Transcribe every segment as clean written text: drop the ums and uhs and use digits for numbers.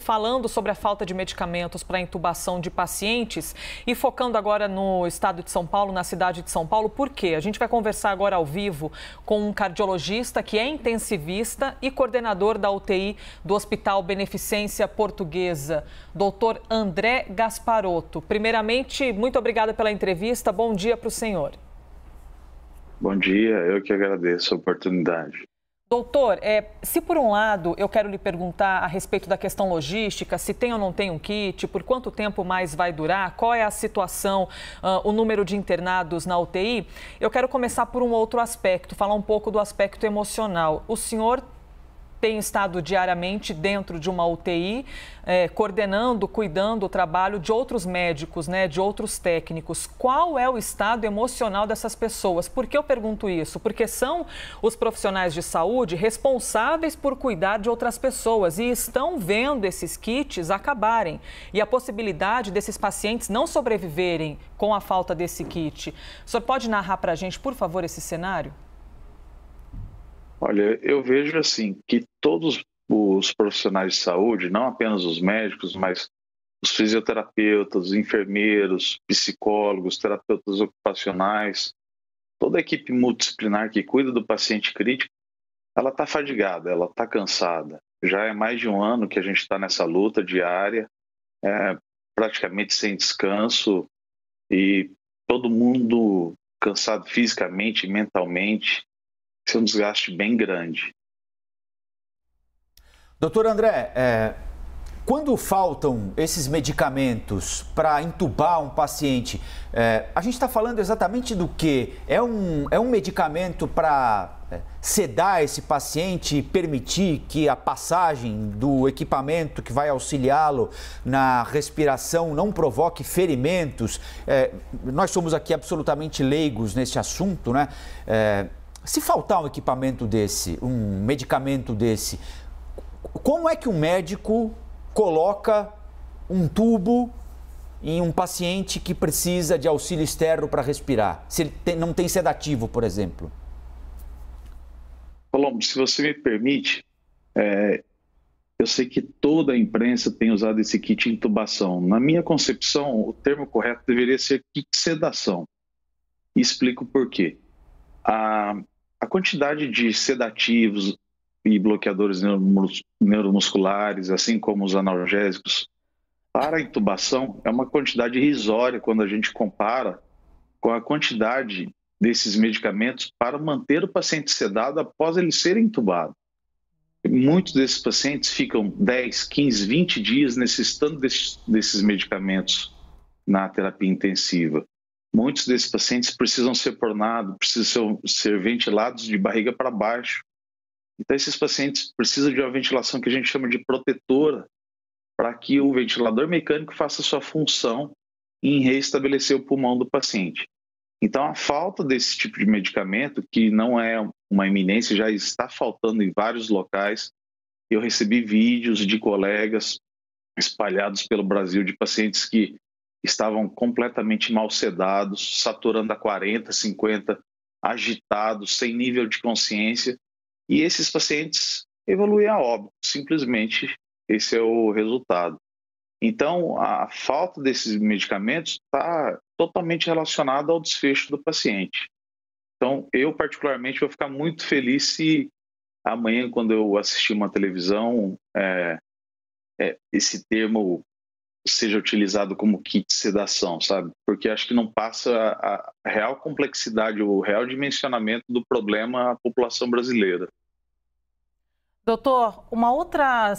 falando sobre a falta de medicamentos para intubação de pacientes e focando agora no estado de São Paulo, na cidade de São Paulo. Por quê? A gente vai conversar agora ao vivo com um cardiologista que é intensivista e coordenador da UTI do Hospital Beneficência Portuguesa, Dr. André Gasparotto. Primeiramente, muito obrigada pela entrevista. Bom dia para o senhor. Bom dia, eu que agradeço a oportunidade. Doutor, se por um lado eu quero lhe perguntar a respeito da questão logística, se tem ou não tem um kit, por quanto tempo mais vai durar, qual é a situação, o número de internados na UTI, eu quero começar por um outro aspecto, falar um pouco do aspecto emocional. O senhor tem estado diariamente dentro de uma UTI, coordenando, cuidando o trabalho de outros médicos, de outros técnicos. Qual é o estado emocional dessas pessoas? Por que eu pergunto isso? Porque são os profissionais de saúde responsáveis por cuidar de outras pessoas e estão vendo esses kits acabarem. E a possibilidade desses pacientes não sobreviverem com a falta desse kit. O senhor pode narrar para a gente, por favor, esse cenário? Olha, eu vejo assim que todos os profissionais de saúde, não apenas os médicos, mas os fisioterapeutas, os enfermeiros, psicólogos, terapeutas ocupacionais, toda a equipe multidisciplinar que cuida do paciente crítico, ela está fadigada, ela está cansada. Já é mais de um ano que a gente está nessa luta diária, praticamente sem descanso, e todo mundo cansado fisicamente, mentalmente. Isso é um desgaste bem grande. Doutor André, quando faltam esses medicamentos para intubar um paciente, a gente está falando exatamente do quê? É um medicamento para sedar esse paciente e permitir que a passagem do equipamento que vai auxiliá-lo na respiração não provoque ferimentos? Nós somos aqui absolutamente leigos nesse assunto, né? Se faltar um equipamento desse, um medicamento desse, como é que um médico coloca um tubo em um paciente que precisa de auxílio externo para respirar? Se ele não tem sedativo, por exemplo. Palombo, se você me permite, eu sei que toda a imprensa tem usado esse kit intubação. Na minha concepção, o termo correto deveria ser kit sedação. E explico por quê. A quantidade de sedativos e bloqueadores neuromusculares, assim como os analgésicos, para a intubação é uma quantidade irrisória quando a gente compara com a quantidade desses medicamentos para manter o paciente sedado após ele ser intubado. Muitos desses pacientes ficam 10, 15, 20 dias necessitando desses medicamentos na terapia intensiva. Muitos desses pacientes precisam ser pronados, precisam ser ventilados de barriga para baixo. Então, esses pacientes precisam de uma ventilação que a gente chama de protetora, para que o ventilador mecânico faça sua função em reestabelecer o pulmão do paciente. Então, a falta desse tipo de medicamento, que não é uma iminência, já está faltando em vários locais. Eu recebi vídeos de colegas espalhados pelo Brasil de pacientes que estavam completamente mal sedados, saturando a 40, 50, agitados, sem nível de consciência. E esses pacientes evoluem a óbito, simplesmente esse é o resultado. Então, a falta desses medicamentos está totalmente relacionada ao desfecho do paciente. Então, eu particularmente vou ficar muito feliz se amanhã, quando eu assistir uma televisão, esse termo seja utilizado como kit sedação, sabe? Porque acho que não passa a real complexidade, o real dimensionamento do problema à população brasileira. Doutor, uma outra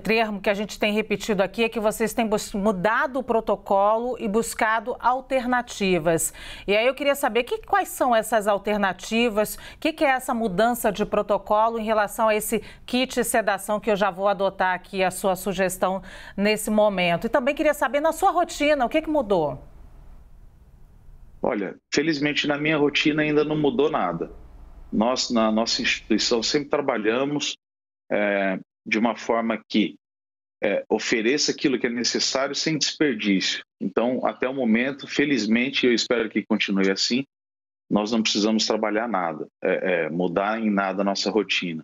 termo que a gente tem repetido aqui é que vocês têm mudado o protocolo e buscado alternativas. E aí eu queria saber quais são essas alternativas, o que é essa mudança de protocolo em relação a esse kit sedação que eu já vou adotar aqui a sua sugestão nesse momento. E também queria saber na sua rotina, o que mudou? Olha, felizmente na minha rotina ainda não mudou nada. Nós, na nossa instituição, sempre trabalhamos de uma forma que ofereça aquilo que é necessário sem desperdício. Então, até o momento, felizmente, eu espero que continue assim, nós não precisamos trabalhar nada, mudar em nada a nossa rotina.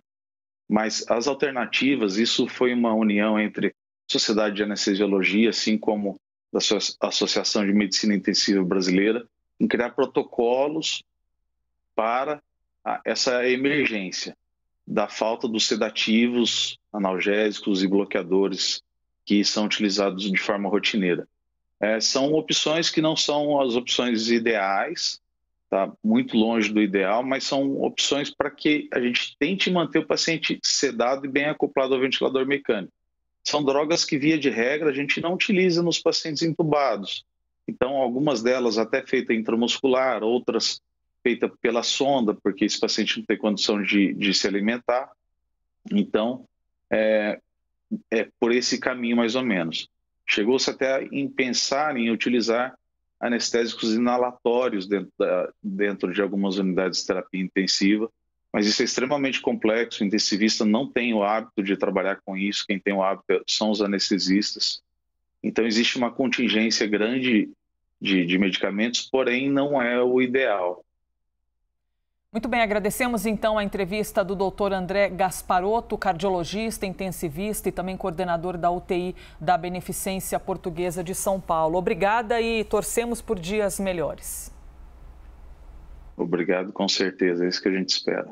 Mas as alternativas, isso foi uma união entre Sociedade de Anestesiologia, assim como da Associação de Medicina Intensiva Brasileira, em criar protocolos para essa emergência da falta dos sedativos, analgésicos e bloqueadores que são utilizados de forma rotineira. São opções que não são as opções ideais, tá? Muito longe do ideal, mas são opções para que a gente tente manter o paciente sedado e bem acoplado ao ventilador mecânico. São drogas que, via de regra, a gente não utiliza nos pacientes intubados. Então, algumas delas até feitas intramuscular, outras feitas pela sonda, porque esse paciente não tem condição de se alimentar. Então, é por esse caminho, mais ou menos. Chegou-se até em pensar em utilizar anestésicos inalatórios dentro de algumas unidades de terapia intensiva, mas isso é extremamente complexo, o intensivista não tem o hábito de trabalhar com isso, quem tem o hábito são os anestesistas. Então, existe uma contingência grande de medicamentos, porém não é o ideal. Muito bem, agradecemos então a entrevista do Dr. André Gasparotto, cardiologista, intensivista e também coordenador da UTI da Beneficência Portuguesa de São Paulo. Obrigada e torcemos por dias melhores. Obrigado, com certeza, é isso que a gente espera.